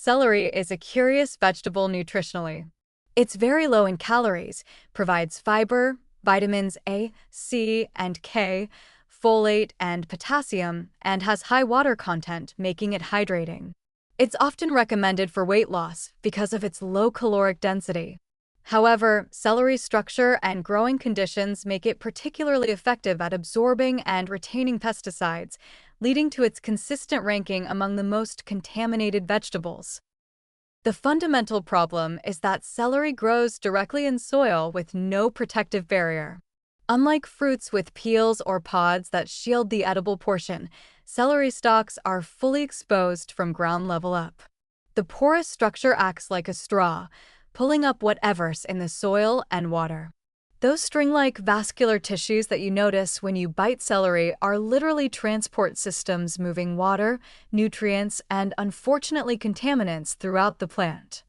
Celery is a curious vegetable nutritionally. It's very low in calories, provides fiber, vitamins A, C, and K, folate, and potassium, and has high water content, making it hydrating. It's often recommended for weight loss because of its low caloric density. However, celery's structure and growing conditions make it particularly effective at absorbing and retaining pesticides, leading to its consistent ranking among the most contaminated vegetables. The fundamental problem is that celery grows directly in soil with no protective barrier. Unlike fruits with peels or pods that shield the edible portion, celery stalks are fully exposed from ground level up. The porous structure acts like a straw, pulling up whatever's in the soil and water. Those string-like vascular tissues that you notice when you bite celery are literally transport systems moving water, nutrients, and unfortunately contaminants throughout the plant.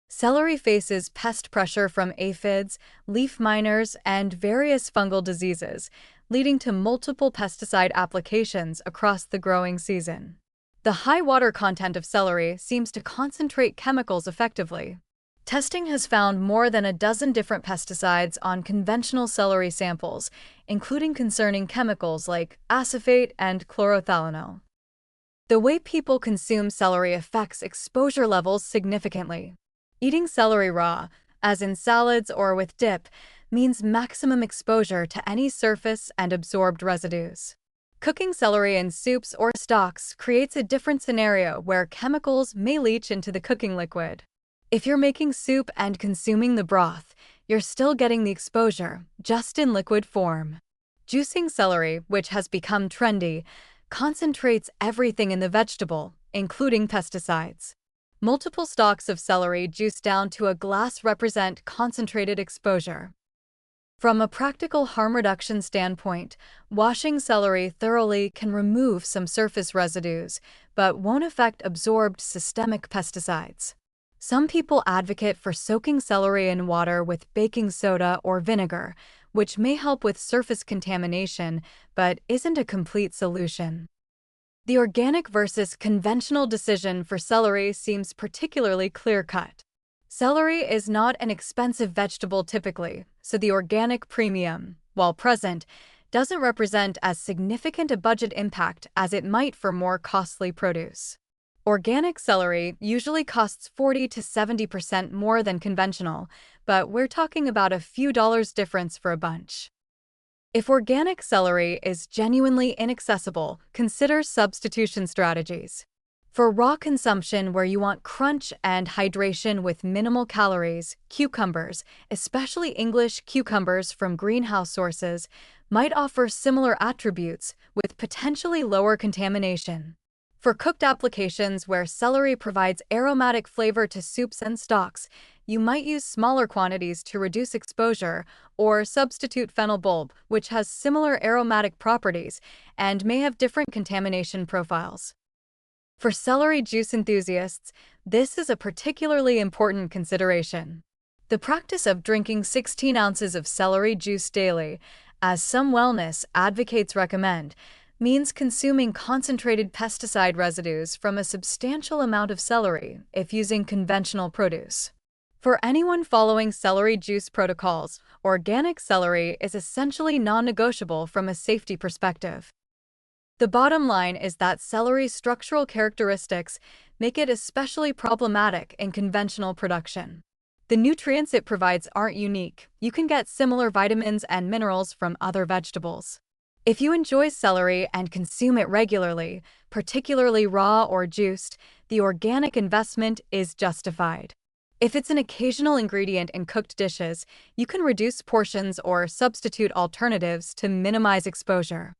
Celery faces pest pressure from aphids, leaf miners, and various fungal diseases, leading to multiple pesticide applications across the growing season. The high water content of celery seems to concentrate chemicals effectively. Testing has found more than a dozen different pesticides on conventional celery samples, including concerning chemicals like acephate and chlorothalonil. The way people consume celery affects exposure levels significantly. Eating celery raw, as in salads or with dip, means maximum exposure to any surface and absorbed residues. Cooking celery in soups or stocks creates a different scenario where chemicals may leach into the cooking liquid. If you're making soup and consuming the broth, you're still getting the exposure, just in liquid form. Juicing celery, which has become trendy, concentrates everything in the vegetable, including pesticides. Multiple stalks of celery juiced down to a glass represent concentrated exposure. From a practical harm reduction standpoint, washing celery thoroughly can remove some surface residues, but won't affect absorbed systemic pesticides. Some people advocate for soaking celery in water with baking soda or vinegar, which may help with surface contamination, but isn't a complete solution. The organic versus conventional decision for celery seems particularly clear-cut. Celery is not an expensive vegetable typically, so the organic premium, while present, doesn't represent as significant a budget impact as it might for more costly produce. Organic celery usually costs 40 to 70% more than conventional, but we're talking about a few dollars difference for a bunch. If organic celery is genuinely inaccessible, consider substitution strategies. For raw consumption where you want crunch and hydration with minimal calories, cucumbers, especially English cucumbers from greenhouse sources, might offer similar attributes with potentially lower contamination. For cooked applications where celery provides aromatic flavor to soups and stocks, you might use smaller quantities to reduce exposure, or substitute fennel bulb, which has similar aromatic properties and may have different contamination profiles. For celery juice enthusiasts, this is a particularly important consideration. The practice of drinking 16 ounces of celery juice daily, as some wellness advocates recommend, means consuming concentrated pesticide residues from a substantial amount of celery if using conventional produce. For anyone following celery juice protocols, organic celery is essentially non-negotiable from a safety perspective. The bottom line is that celery's structural characteristics make it especially problematic in conventional production. The nutrients it provides aren't unique. You can get similar vitamins and minerals from other vegetables. If you enjoy celery and consume it regularly, particularly raw or juiced, the organic investment is justified. If it's an occasional ingredient in cooked dishes, you can reduce portions or substitute alternatives to minimize exposure.